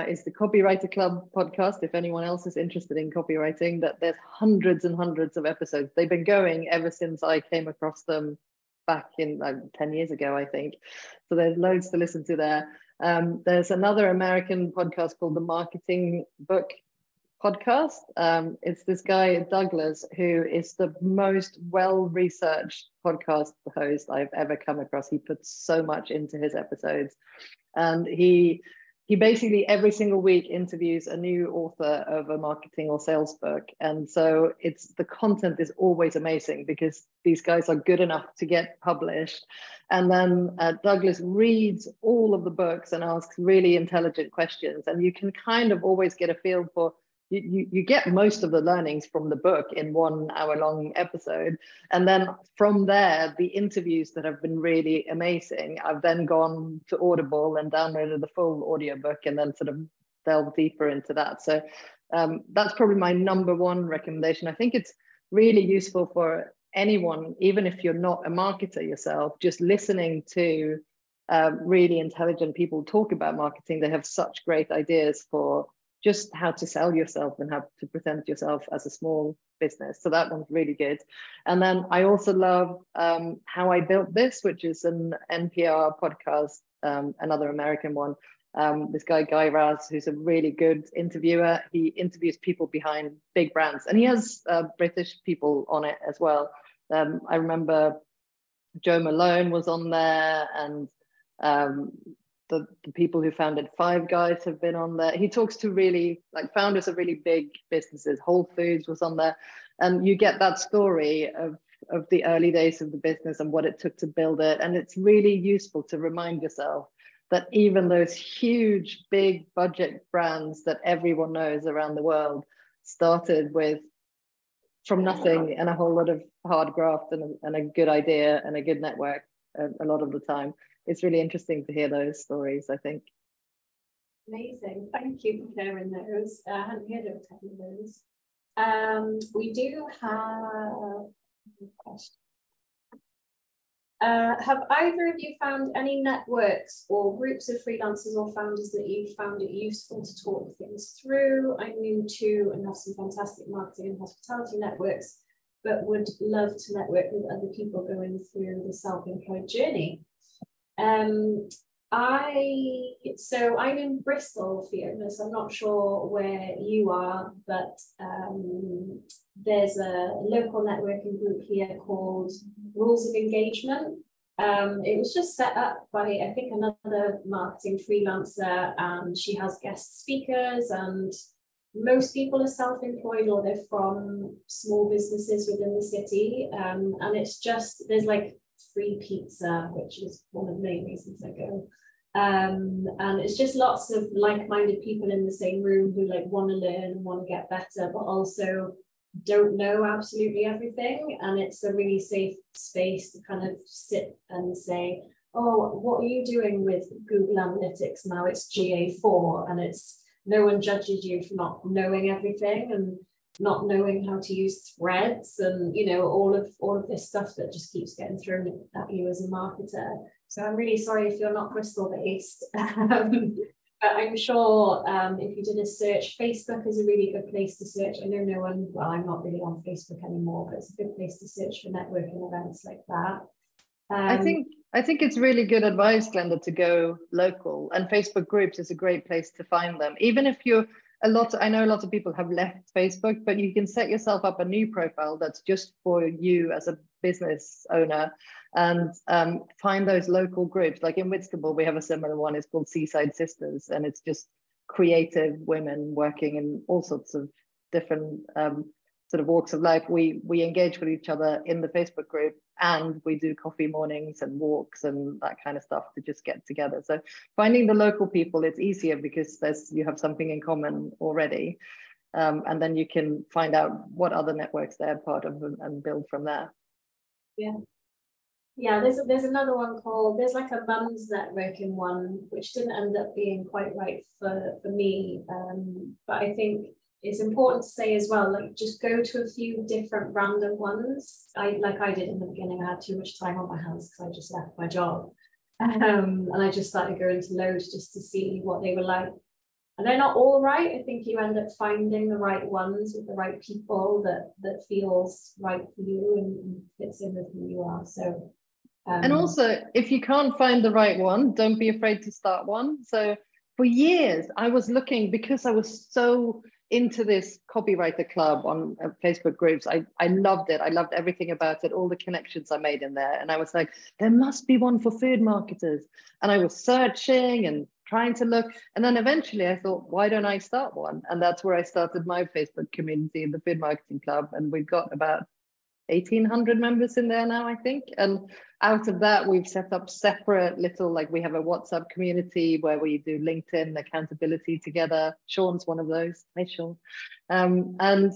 is the Copywriter Club podcast. If anyone else is interested in copywriting, that there's hundreds and hundreds of episodes. They've been going ever since I came across them back in 10 years ago, I think. So there's loads to listen to there. There's another American podcast called the Marketing Book Podcast. It's this guy, Douglas, who is the most well-researched podcast host I've ever come across. He puts so much into his episodes. And he basically every single week interviews a new author of a marketing or sales book. And so the content is always amazing because these guys are good enough to get published. And then Douglas reads all of the books and asks really intelligent questions. And you can kind of always get a feel for, you get most of the learnings from the book in 1 hour long episode. And then from there, the interviews that have been really amazing, I've then gone to Audible and downloaded the full audiobook and then sort of delved deeper into that. So that's probably my number one recommendation. I think it's really useful for anyone, even if you're not a marketer yourself, just listening to really intelligent people talk about marketing. They have such great ideas for just how to sell yourself and how to present yourself as a small business. So that one's really good. And then I also love How I Built This, which is an NPR podcast, another American one. This guy, Guy Raz, who's a really good interviewer. He interviews people behind big brands and he has British people on it as well. I remember Joe Malone was on there and the people who founded Five Guys have been on there. He talks to really like founders of really big businesses. Whole Foods was on there. And you get that story of the early days of the business and what it took to build it. And it's really useful to remind yourself that even those huge, big budget brands that everyone knows around the world started from nothing and a whole lot of hard graft and a good idea and a good network a lot of the time. It's really interesting to hear those stories, I think. Amazing. Thank you for sharing those. I hadn't heard of a couple of those. We do have a question. Have either of you found any networks or groups of freelancers or founders that you found it useful to talk things through? I'm new to and have some fantastic marketing and hospitality networks, but would love to network with other people going through the self-employed journey. So I'm in Bristol, Fiona, so I'm not sure where you are, but there's a local networking group here called Rules of Engagement. It was just set up by, I think, another marketing freelancer, and she has guest speakers, and most people are self-employed or they're from small businesses within the city, and it's just, there's like free pizza, which is one of the main reasons I go. And it's just lots of like-minded people in the same room who like want to learn and want to get better, but also don't know absolutely everything. And it's a really safe space to kind of sit and say, oh, what are you doing with Google Analytics now? It's GA4, and it's no one judges you for not knowing everything and not knowing how to use threads, and you know, all of this stuff that just keeps getting thrown at you as a marketer. So I'm really sorry if you're not Bristol based. But I'm sure if you did a search, Facebook is a really good place to search. I know no one, well, I'm not really on Facebook anymore, but it's a good place to search for networking events like that. I think it's really good advice, Glenda, to go local, and Facebook groups is a great place to find them. Even if you're I know a lot of people have left Facebook, but you can set yourself up a new profile that's just for you as a business owner, and find those local groups. Like in Whitstable, we have a similar one. It's called Seaside Sisters, and it's just creative women working in all sorts of different sort of walks of life. We engage with each other in the Facebook group, and we do coffee mornings and walks and that kind of stuff to just get together. So finding the local people, it's easier because you have something in common already, and then you can find out what other networks they're part of and build from there. Yeah, there's another one called, there's like a mums networking one, which didn't end up being quite right for me, but I think it's important to say as well, like, just go to a few different random ones. Like I did in the beginning, I had too much time on my hands because I just left my job. And I just started going to loads just to see what they were like. And they're not all right. I think you end up finding the right ones with the right people that feels right for you and fits in with who you are. So and also, if you can't find the right one, don't be afraid to start one. So for years, I was looking, because I was so into this copywriter club on Facebook groups. I loved it. I loved everything about it, all the connections I made in there. And I was like, there must be one for food marketers. And I was searching and trying to look. And then eventually I thought, why don't I start one? And that's where I started my Facebook community, the Food Marketing Club. And we've got about 1,800 members in there now, I think. And out of that, we've set up separate little, like, we have a WhatsApp community where we do LinkedIn accountability together. Sean's one of those. Hi, Sean. And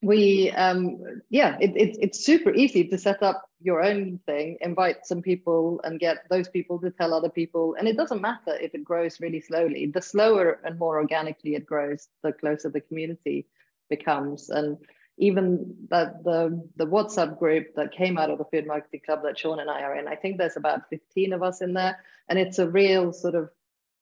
we, it's super easy to set up your own thing, invite some people and get those people to tell other people. And it doesn't matter if it grows really slowly. The slower and more organically it grows, the closer the community becomes. And even that the WhatsApp group that came out of the Food Marketing Club that Sean and I are in, I think there's about 15 of us in there. And it's a real sort of,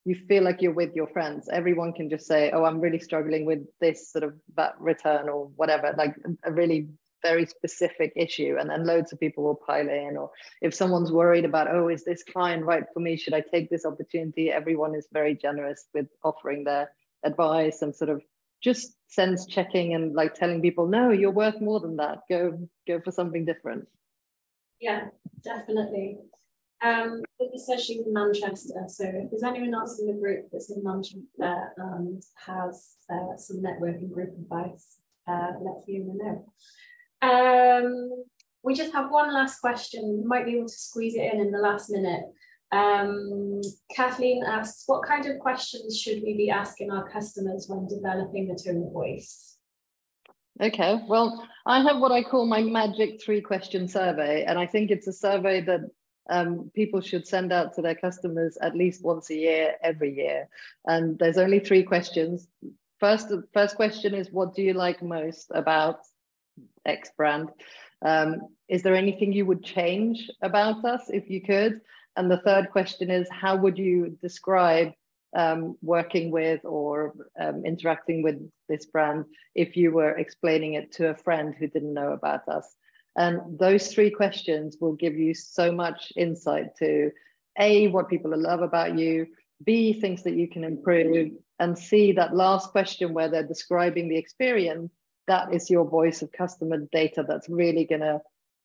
you feel like you're with your friends. Everyone can just say, oh, I'm really struggling with this sort of VAT return or whatever, like a really very specific issue. And then loads of people will pile in. Or if someone's worried about, oh, is this client right for me? Should I take this opportunity? Everyone is very generous with offering their advice and sort of just sense checking and like telling people, no, you're worth more than that. Go for something different. Yeah, definitely. It says she's in Manchester, so if there's anyone else in the group that's in Manchester and has some networking group advice, let Fiona know. We just have one last question. We might be able to squeeze it in the last minute. Kathleen asks, what kind of questions should we be asking our customers when developing the tone of voice? Okay, well, I have what I call my magic 3-question survey, and I think it's a survey that people should send out to their customers at least once a year, every year. And there's only 3 questions. The first question is, what do you like most about X brand? Is there anything you would change about us if you could? And the third question is, how would you describe working with or interacting with this brand if you were explaining it to a friend who didn't know about us? And those 3 questions will give you so much insight to A, what people love about you, B, things that you can improve, and C, that last question where they're describing the experience, that is your voice of customer data that's really going to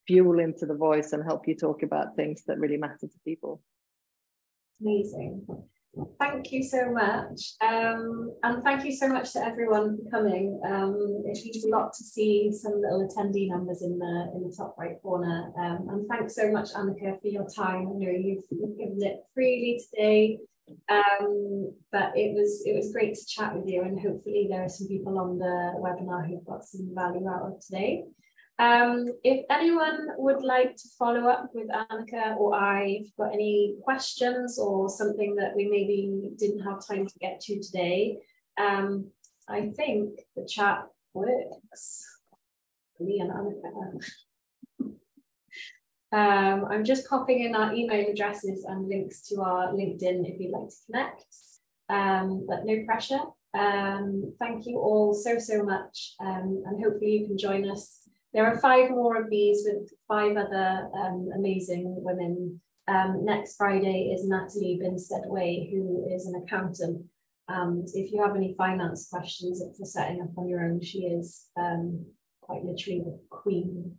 fuel into the voice and help you talk about things that really matter to people. Amazing. Thank you so much. And thank you so much to everyone for coming. It means a lot to see some little attendee numbers in the top right corner. And thanks so much, Annica, for your time. I know you've given it freely today. But it was great to chat with you, and hopefully there are some people on the webinar who've got some value out of today. If anyone would like to follow up with Annica or I, if you've got any questions or something that we maybe didn't have time to get to today, I think the chat works. Me and Annica. I'm just popping in our email addresses and links to our LinkedIn if you'd like to connect, but no pressure. Thank you all so much, and hopefully you can join us. There are 5 more of these with 5 other amazing women. Next Friday is Natalie Binstead-Way, who is an accountant. And if you have any finance questions for setting up on your own, she is quite literally the queen.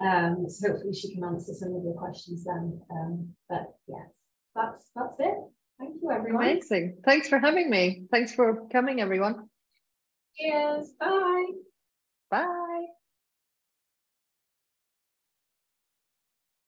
So hopefully she can answer some of your questions then. But yes, that's it. Thank you, everyone. Amazing. Thanks for having me. Thanks for coming, everyone. Cheers. Bye. Bye.